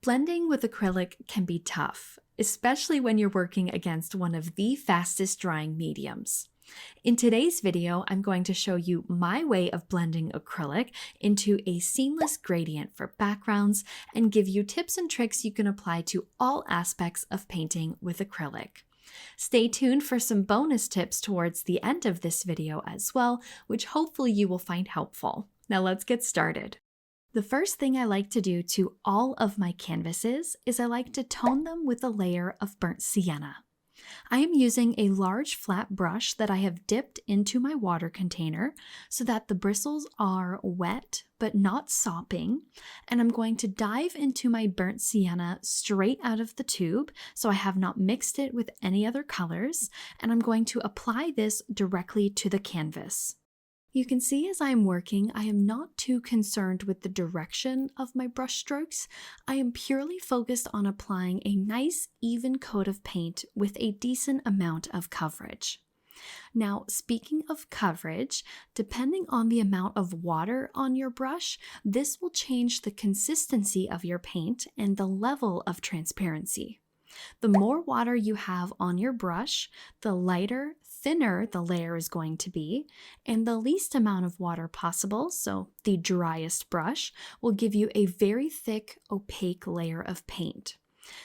Blending with acrylic can be tough, especially when you're working against one of the fastest drying mediums. In today's video, I'm going to show you my way of blending acrylic into a seamless gradient for backgrounds and give you tips and tricks you can apply to all aspects of painting with acrylic. Stay tuned for some bonus tips towards the end of this video as well, which hopefully you will find helpful. Now let's get started. The first thing I like to do to all of my canvases is I like to tone them with a layer of burnt sienna. I am using a large flat brush that I have dipped into my water container so that the bristles are wet but not sopping, and I'm going to dive into my burnt sienna straight out of the tube so I have not mixed it with any other colors, and I'm going to apply this directly to the canvas. You can see as I am working, I am not too concerned with the direction of my brush strokes. I am purely focused on applying a nice even coat of paint with a decent amount of coverage. Now, speaking of coverage, depending on the amount of water on your brush, this will change the consistency of your paint and the level of transparency. The more water you have on your brush, the lighter, thinner the layer is going to be, and the least amount of water possible, so the driest brush, will give you a very thick, opaque layer of paint.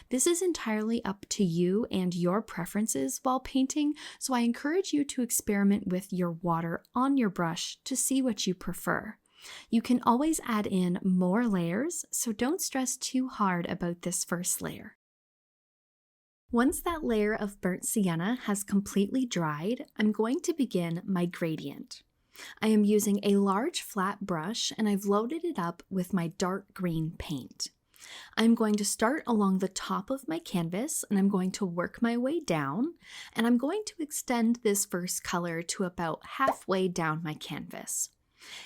This is entirely up to you and your preferences while painting, so I encourage you to experiment with your water on your brush to see what you prefer. You can always add in more layers, so don't stress too hard about this first layer. Once that layer of burnt sienna has completely dried, I'm going to begin my gradient. I am using a large flat brush and I've loaded it up with my dark green paint. I'm going to start along the top of my canvas and I'm going to work my way down, and I'm going to extend this first color to about halfway down my canvas.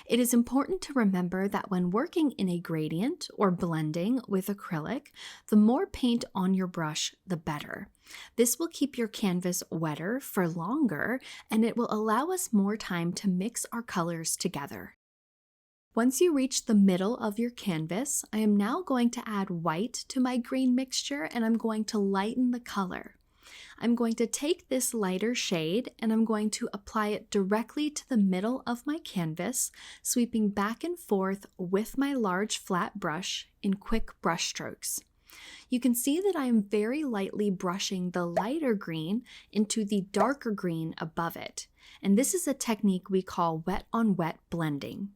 It is important to remember that when working in a gradient or blending with acrylic, the more paint on your brush, the better. This will keep your canvas wetter for longer, and it will allow us more time to mix our colors together. Once you reach the middle of your canvas, I am now going to add white to my green mixture, and I'm going to lighten the color. I'm going to take this lighter shade and I'm going to apply it directly to the middle of my canvas, sweeping back and forth with my large flat brush in quick brush strokes. You can see that I am very lightly brushing the lighter green into the darker green above it, and this is a technique we call wet on wet blending.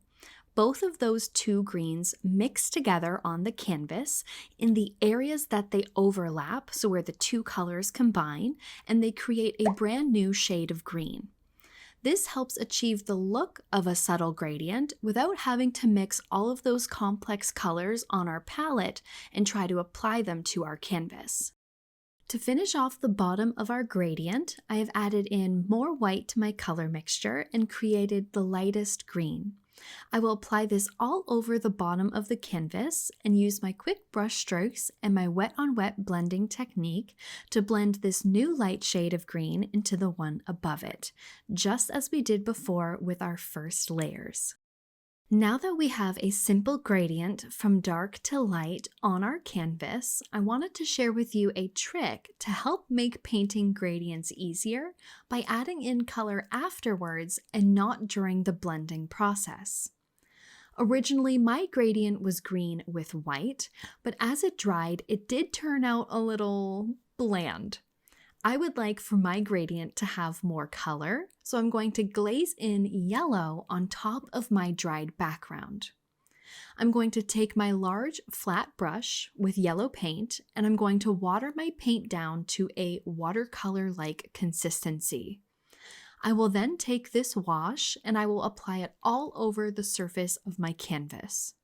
Both of those two greens mix together on the canvas in the areas that they overlap, so where the two colors combine, and they create a brand new shade of green. This helps achieve the look of a subtle gradient without having to mix all of those complex colors on our palette and try to apply them to our canvas. To finish off the bottom of our gradient, I have added in more white to my color mixture and created the lightest green. I will apply this all over the bottom of the canvas and use my quick brush strokes and my wet on wet blending technique to blend this new light shade of green into the one above it, just as we did before with our first layers. Now that we have a simple gradient from dark to light on our canvas, I wanted to share with you a trick to help make painting gradients easier by adding in color afterwards and not during the blending process. Originally, my gradient was green with white, but as it dried, it did turn out a little bland. I would like for my gradient to have more color, so I'm going to glaze in yellow on top of my dried background. I'm going to take my large flat brush with yellow paint and I'm going to water my paint down to a watercolor-like consistency. I will then take this wash and I will apply it all over the surface of my canvas.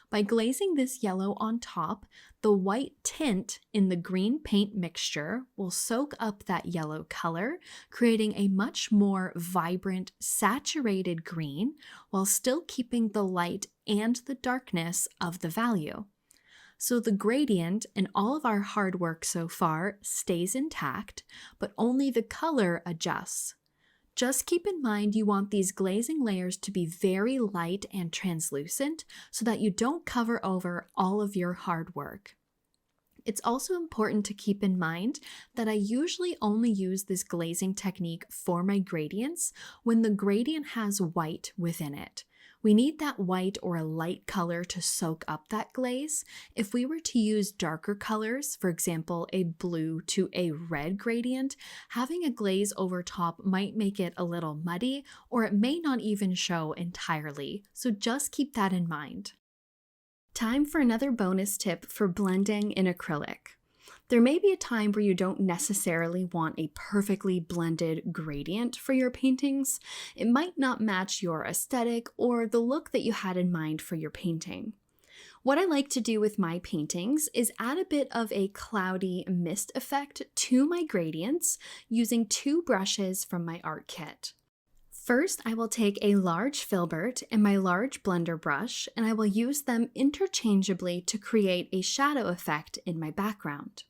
By glazing this yellow on top, the white tint in the green paint mixture will soak up that yellow color, creating a much more vibrant, saturated green while still keeping the light and the darkness of the value. So the gradient and all of our hard work so far stays intact, but only the color adjusts. Just keep in mind you want these glazing layers to be very light and translucent so that you don't cover over all of your hard work. It's also important to keep in mind that I usually only use this glazing technique for my gradients when the gradient has white within it. We need that white or a light color to soak up that glaze. If we were to use darker colors, for example, a blue to a red gradient, having a glaze over top might make it a little muddy, or it may not even show entirely. So just keep that in mind. Time for another bonus tip for blending in acrylic. There may be a time where you don't necessarily want a perfectly blended gradient for your paintings. It might not match your aesthetic or the look that you had in mind for your painting. What I like to do with my paintings is add a bit of a cloudy mist effect to my gradients using two brushes from my art kit. First, I will take a large filbert and my large blender brush, and I will use them interchangeably to create a shadow effect in my background.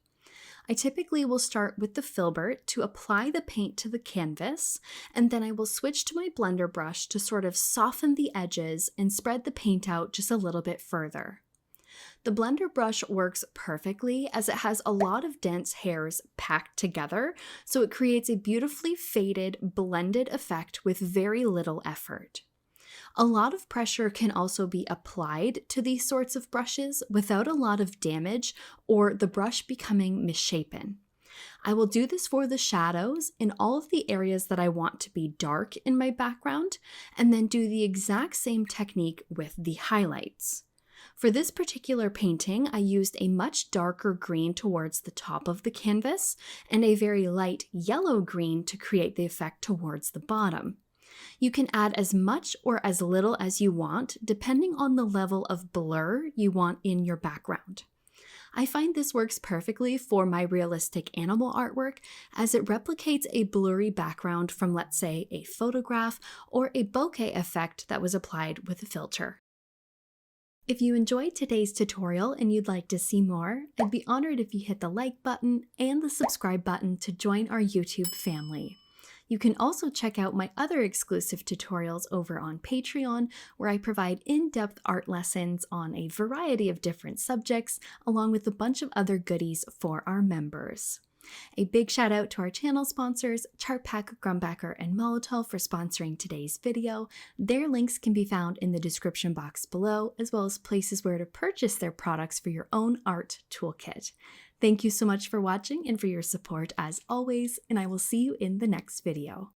I typically will start with the filbert to apply the paint to the canvas, and then I will switch to my blender brush to sort of soften the edges and spread the paint out just a little bit further. The blender brush works perfectly as it has a lot of dense hairs packed together, so it creates a beautifully faded, blended effect with very little effort. A lot of pressure can also be applied to these sorts of brushes without a lot of damage or the brush becoming misshapen. I will do this for the shadows in all of the areas that I want to be dark in my background, and then do the exact same technique with the highlights. For this particular painting, I used a much darker green towards the top of the canvas and a very light yellow green to create the effect towards the bottom. You can add as much or as little as you want, depending on the level of blur you want in your background. I find this works perfectly for my realistic animal artwork as it replicates a blurry background from, let's say, a photograph or a bokeh effect that was applied with a filter. If you enjoyed today's tutorial and you'd like to see more, I'd be honored if you hit the like button and the subscribe button to join our YouTube family. You can also check out my other exclusive tutorials over on Patreon, where I provide in-depth art lessons on a variety of different subjects, along with a bunch of other goodies for our members. A big shout out to our channel sponsors, Chartpak, Grumbacher, and Molotov for sponsoring today's video. Their links can be found in the description box below, as well as places where to purchase their products for your own art toolkit. Thank you so much for watching and for your support as always, and I will see you in the next video.